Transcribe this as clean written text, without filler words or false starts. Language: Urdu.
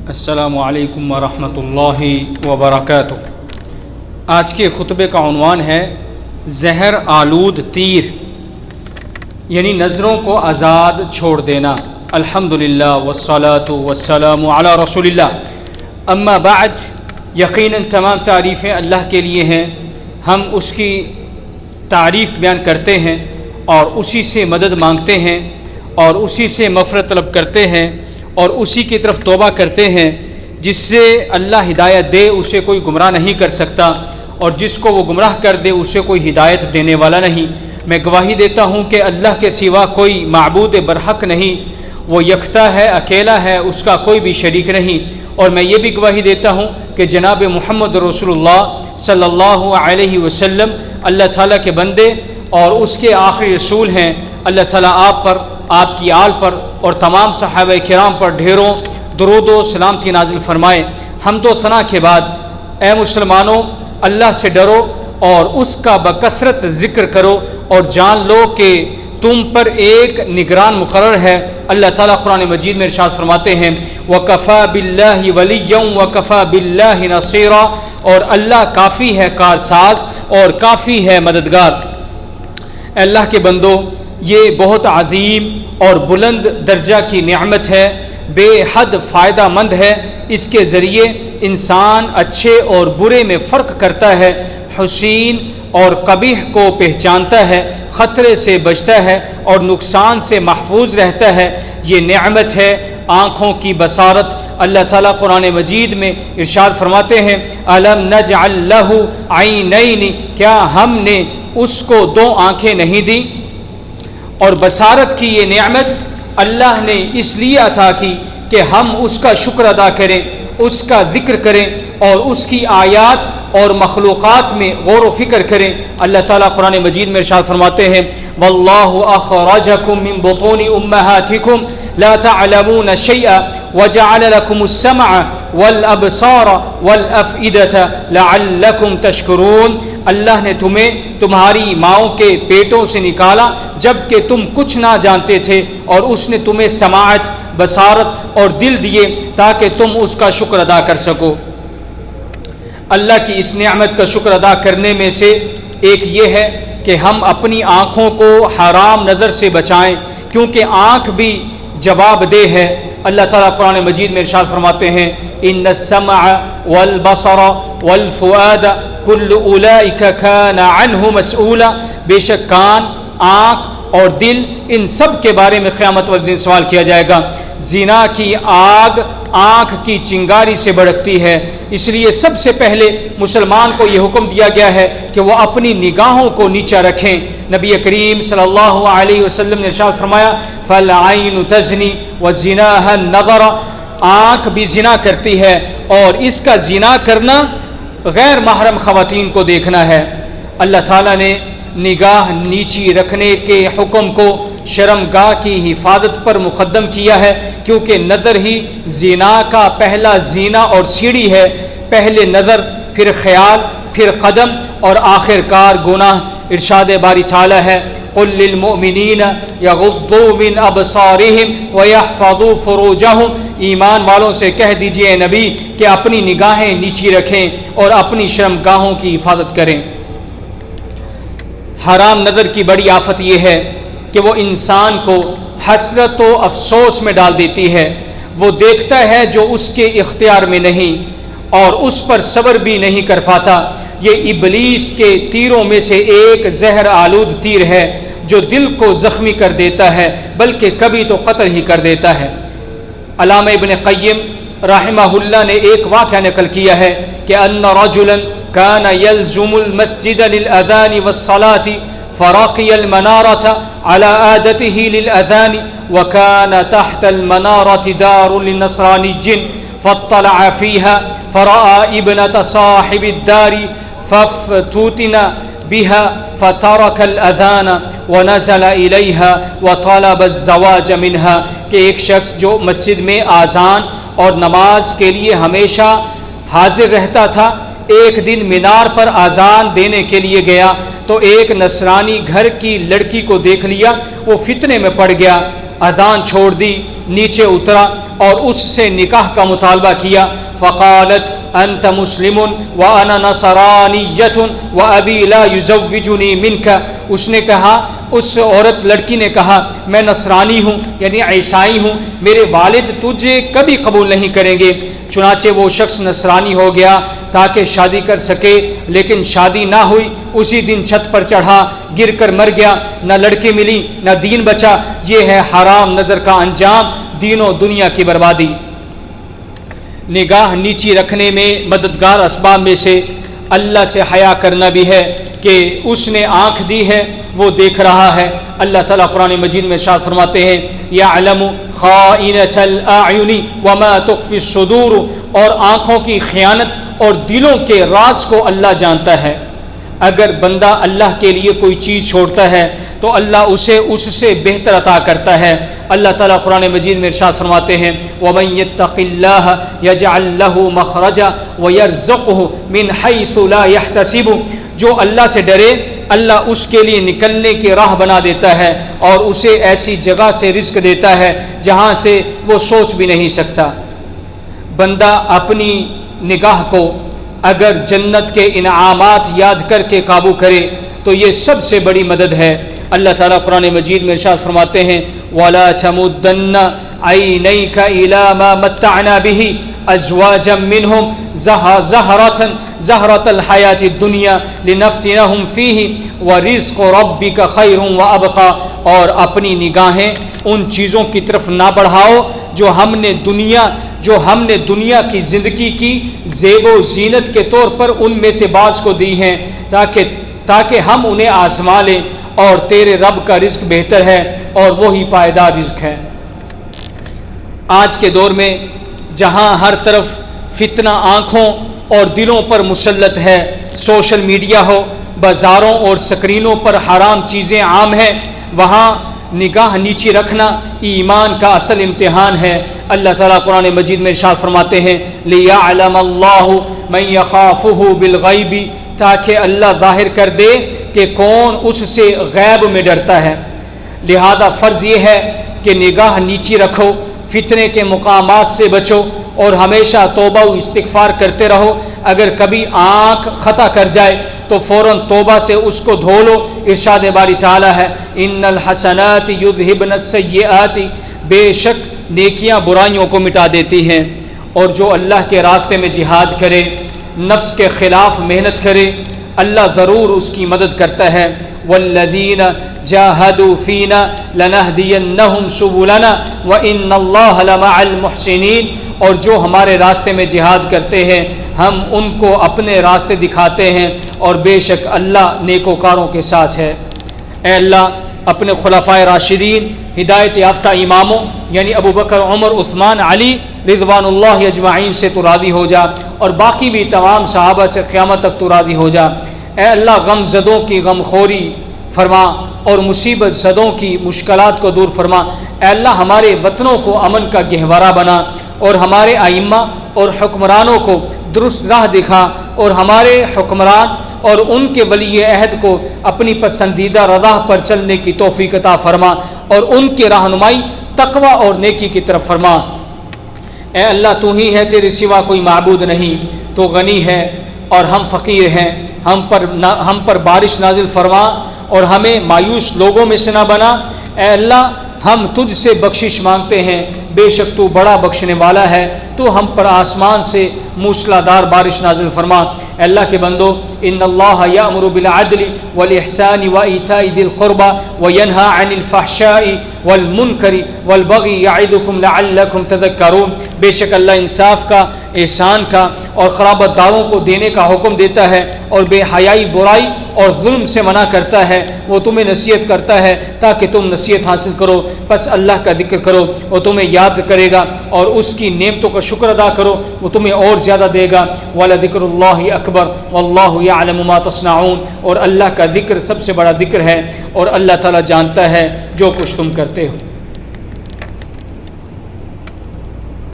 السلام علیکم ورحمۃ اللہ وبرکاتہ۔ آج کے خطبے کا عنوان ہے زہر آلود تیر، یعنی نظروں کو آزاد چھوڑ دینا۔ الحمدللہ والصلاۃ والسلام علی رسول اللہ، اما بعد، یقیناً تمام تعریفیں اللہ کے لیے ہیں۔ ہم اس کی تعریف بیان کرتے ہیں اور اسی سے مدد مانگتے ہیں اور اسی سے مغفرت طلب کرتے ہیں اور اسی کی طرف توبہ کرتے ہیں۔ جس سے اللہ ہدایت دے اسے کوئی گمراہ نہیں کر سکتا، اور جس کو وہ گمراہ کر دے اسے کوئی ہدایت دینے والا نہیں۔ میں گواہی دیتا ہوں کہ اللہ کے سوا کوئی معبود برحق نہیں، وہ یکتا ہے، اکیلا ہے، اس کا کوئی بھی شریک نہیں۔ اور میں یہ بھی گواہی دیتا ہوں کہ جناب محمد رسول اللہ صلی اللہ علیہ وسلم اللہ تعالیٰ کے بندے اور اس کے آخری رسول ہیں۔ اللہ تعالیٰ آپ پر، آپ کی آل پر اور تمام صحابہ کرام پر ڈھیروں درود و سلامتی نازل فرمائے۔ حمد و ثنا کے بعد، اے مسلمانوں، اللہ سے ڈرو اور اس کا بکثرت ذکر کرو اور جان لو کہ تم پر ایک نگران مقرر ہے۔ اللہ تعالیٰ قرآن مجید میں ارشاد فرماتے ہیں وَكَفَى بِاللَّهِ وَلِيًّا وَكَفَى بِاللَّهِ نَصِيرًا، اور اللہ کافی ہے کارساز اور کافی ہے مددگار۔ اے اللہ کے بندو، یہ بہت عظیم اور بلند درجہ کی نعمت ہے، بے حد فائدہ مند ہے۔ اس کے ذریعے انسان اچھے اور برے میں فرق کرتا ہے، حسین اور قبیح کو پہچانتا ہے، خطرے سے بچتا ہے اور نقصان سے محفوظ رہتا ہے۔ یہ نعمت ہے آنکھوں کی بصارت۔ اللہ تعالیٰ قرآن مجید میں ارشاد فرماتے ہیں أَلَمْ نَجْعَلْ لَهُ عَيْنَيْنِ، کیا ہم نے اس کو دو آنکھیں نہیں دی؟ اور بصارت کی یہ نعمت اللہ نے اس لیے عطا کی کہ ہم اس کا شکر ادا کریں، اس کا ذکر کریں اور اس کی آیات اور مخلوقات میں غور و فکر کریں۔ اللہ تعالیٰ قرآن مجید میں ارشاد فرماتے ہیں وَاللَّهُ أَخْرَجَكُم مِّن بُطُونِ أُمَّهَاتِكُمْ لَا تَعْلَمُونَ شَيْئًا وَجَعَلَ لَكُمُ السَّمْعَ وَالْأَبْصَارَ وَالْأَفْئِدَةَ لَعَلَّكُمْ تَشْكُرُونَ۔ اللہ نے تمہیں تمہاری ماؤں کے پیٹوں سے نکالا جب کہ تم کچھ نہ جانتے تھے، اور اس نے تمہیں سماعت، بصارت اور دل دیے تاکہ تم اس کا شکر ادا کر سکو۔ اللہ کی اس نعمت کا شکر ادا کرنے میں سے ایک یہ ہے کہ ہم اپنی آنکھوں کو حرام نظر سے بچائیں، کیونکہ آنکھ بھی جواب دہ ہے۔ اللہ تعالیٰ قرآن مجید میں ارشاد فرماتے ہیں ان السمع والبصر والفؤاد کل اولئک کان عنہ مسئولا، بے شک کان، آنکھ اور دل، ان سب کے بارے میں قیامت والے دن سوال کیا جائے گا۔ زنا کی آگ آنکھ کی چنگاری سے بھڑکتی ہے، اس لیے سب سے پہلے مسلمان کو یہ حکم دیا گیا ہے کہ وہ اپنی نگاہوں کو نیچا رکھیں۔ نبی کریم صلی اللہ علیہ وسلم نے ارشاد فرمایا فالعین تزنی وزناها النظر، آنکھ بھی زنا کرتی ہے اور اس کا زنا کرنا غیر محرم خواتین کو دیکھنا ہے۔ اللہ تعالیٰ نے نگاہ نیچی رکھنے کے حکم کو شرمگاہ کی حفاظت پر مقدم کیا ہے، کیونکہ نظر ہی زنا کا پہلا زینہ اور سیڑھی ہے۔ پہلے نظر، پھر خیال، پھر قدم اور آخر کار گناہ۔ ارشاد باری تعالیٰ ہے قل للمؤمنین یغضوا من ابصارہم ویحفظوا فروجہم، ایمان والوں سے کہہ دیجئے اے نبی کہ اپنی نگاہیں نیچی رکھیں اور اپنی شرمگاہوں کی حفاظت کریں۔ حرام نظر کی بڑی آفت یہ ہے کہ وہ انسان کو حسرت و افسوس میں ڈال دیتی ہے۔ وہ دیکھتا ہے جو اس کے اختیار میں نہیں اور اس پر صبر بھی نہیں کر پاتا۔ یہ ابلیس کے تیروں میں سے ایک زہر آلود تیر ہے جو دل کو زخمی کر دیتا ہے، بلکہ کبھی تو قتل ہی کر دیتا ہے۔ علامہ ابن قیم رحمہ اللہ نے ایک واقعہ نقل کیا ہے کہ ان رجلا كان يلزم المسجد للأذان والصلاة فرقي المنارة على عادته للأذان وكان تحت المنارة دار للنصراني فاطلع فيها فرأى ابنة صاحب الدار فافتتن بها فترك الأذان ونزل إليها وطلب الزواج منها، کہ ایک شخص جو مسجد میں آذان اور نماز کے لیے ہمیشہ حاضر رہتا تھا، ایک دن مینار پر آذان دینے کے لیے گیا تو ایک نصرانی گھر کی لڑکی کو دیکھ لیا، وہ فتنے میں پڑ گیا اذان چھوڑ دی، نیچے اترا اور اس سے نکاح کا مطالبہ کیا. فقالت انت مسلم وانا نصرانیۃ وابی لا یزوجنی منک. اس نے کہا، اس عورت لڑکی نے کہا میں نصرانی ہوں یعنی عیسائی ہوں، میرے والد تجھے کبھی قبول نہیں کریں گے. چنانچہ وہ شخص نصرانی ہو گیا تاکہ شادی کر سکے، لیکن شادی نہ ہوئی. اسی دن چھت پر چڑھا، گر کر مر گیا. نہ لڑکی ملی نہ دین بچا. یہ ہے حرام نظر کا انجام، دین و دنیا کی بربادی. نگاہ نیچی رکھنے میں مددگار اسباب میں سے اللہ سے حیا کرنا بھی ہے کہ اس نے آنکھ دی ہے، وہ دیکھ رہا ہے. اللہ تعالیٰ قرآن مجید میں ارشاد فرماتے ہیں یعلم خائنۃ الاعین وما تخفی الصدور، اور آنکھوں کی خیانت اور دلوں کے راز کو اللہ جانتا ہے. اگر بندہ اللہ کے لیے کوئی چیز چھوڑتا ہے تو اللہ اسے اس سے بہتر عطا کرتا ہے. اللہ تعالیٰ قرآن مجید میں ارشاد فرماتے ہیں وَمَن يَتَّقِ اللَّهَ يَجْعَل لَّهُ مَخْرَجًا وَيَرْزُقْهُ مِنْ حَيْثُ لَا يَحْتَسِبُ. جو اللہ سے ڈرے اللہ اس کے لیے نکلنے کی راہ بنا دیتا ہے اور اسے ایسی جگہ سے رزق دیتا ہے جہاں سے وہ سوچ بھی نہیں سکتا. بندہ اپنی نگاہ کو اگر جنت کے انعامات یاد کر کے قابو کرے تو یہ سب سے بڑی مدد ہے. اللہ تعالیٰ قرآن مجید میں ارشاد فرماتے ہیں وَلَا تَمُدَّنَّ عَيْنَيْكَ إِلَىٰ مَا مَتَّعْنَا بِهِ أَزْوَاجًا مِّنْهُمْ زَهْرَةَ الْحَيَاةِ الدُّنْيَا لِنَفْتِنَهُمْ فِيهِ وَرِزْقُ رَبِّكَ خَيْرٌ وَأَبْقَىٰ. اور اپنی نگاہیں ان چیزوں کی طرف نہ بڑھاؤ جو ہم نے دنیا کی زندگی کی زیب و زینت کے طور پر ان میں سے بعض کو دی ہیں تاکہ ہم انہیں آزما لیں، اور تیرے رب کا رزق بہتر ہے اور وہی پائیدار رزق ہے. آج کے دور میں جہاں ہر طرف فتنہ آنکھوں اور دلوں پر مسلط ہے، سوشل میڈیا ہو، بازاروں اور سکرینوں پر حرام چیزیں عام ہیں، وہاں نگاہ نیچی رکھنا ایمان کا اصل امتحان ہے. اللہ تعالیٰ قرآن مجید میں ارشاد فرماتے ہیں لِيَعْلَمَ اللَّهُ مَن يَخَافُهُ بِالْغَيْبِ، تاکہ اللہ ظاہر کر دے کہ کون اس سے غیب میں ڈرتا ہے. لہذا فرض یہ ہے کہ نگاہ نیچی رکھو، فتنے کے مقامات سے بچو اور ہمیشہ توبہ و استغفار کرتے رہو. اگر کبھی آنکھ خطا کر جائے تو فوراً توبہ سے اس کو دھو لو. ارشاد باری تعالیٰ ہے ان الحسنات یذہبن السیئات، بے شک نیکیاں برائیوں کو مٹا دیتی ہیں. اور جو اللہ کے راستے میں جہاد کرے، نفس کے خلاف محنت کرے، اللہ ضرور اس کی مدد کرتا ہے. والذین جاہدوا فینا لنہدینہم سبلنا وان اللہ لمع المحسنین. اور جو ہمارے راستے میں جہاد کرتے ہیں ہم ان کو اپنے راستے دکھاتے ہیں، اور بے شک اللہ نیکوکاروں کے ساتھ ہے. اے اللہ اپنے خلفائے راشدین، ہدایت یافتہ اماموں یعنی ابو بکر، عمر، عثمان، علی رضوان اللہ اجمعین سے تو راضی ہو جا، اور باقی بھی تمام صحابہ سے قیامت تک تو راضی ہو جا. اے اللہ غم زدوں کی غم خوری فرما اور مصیبت زدوں کی مشکلات کو دور فرما. اے اللہ ہمارے وطنوں کو امن کا گہوارہ بنا، اور ہمارے ائمہ اور حکمرانوں کو درست راہ دکھا، اور ہمارے حکمران اور ان کے ولی عہد کو اپنی پسندیدہ رضا پر چلنے کی توفیق عطا فرما، اور ان کی رہنمائی تقوی اور نیکی کی طرف فرما. اے اللہ تو ہی ہے، تیرے سوا کوئی معبود نہیں. تو غنی ہے اور ہم فقیر ہیں. ہم پر بارش نازل فرما اور ہمیں مایوس لوگوں میں سے نہ بنا. اے اللہ ہم تجھ سے بخشش مانگتے ہیں، بے شک تو بڑا بخشنے والا ہے. تو ہم پر آسمان سے موسلادھار بارش نازل فرما. اے اللہ کے بندو، ان اللہ یأمر بالعدل والاحسان وایتاء ذی القربى وینہی عن الفحشاء والمنکر والبغی یعظکم لعلکم تذکرون. بے شک اللہ انصاف کا، احسان کا اور قرابت داروں کو دینے کا حکم دیتا ہے، اور بے حیائی، برائی اور ظلم سے منع کرتا ہے. وہ تمہیں نصیحت کرتا ہے تاکہ تم نصیحت حاصل کرو. پس اللہ کا ذکر کرو، وہ تمہیں یاد کرے گا، اور اس کی نعمتوں کا شکر ادا کرو، وہ تمہیں اور زیادہ دے گا. وَلَذِكْرُ اللَّهِ أَكْبَرُ وَاللَّهُ يَعْلَمُ مَا تَصْنَعُونَ. اور اللہ کا ذکر سب سے بڑا ذکر ہے، اور اللہ تعالیٰ جانتا ہے جو کچھ تم کرتے ہو.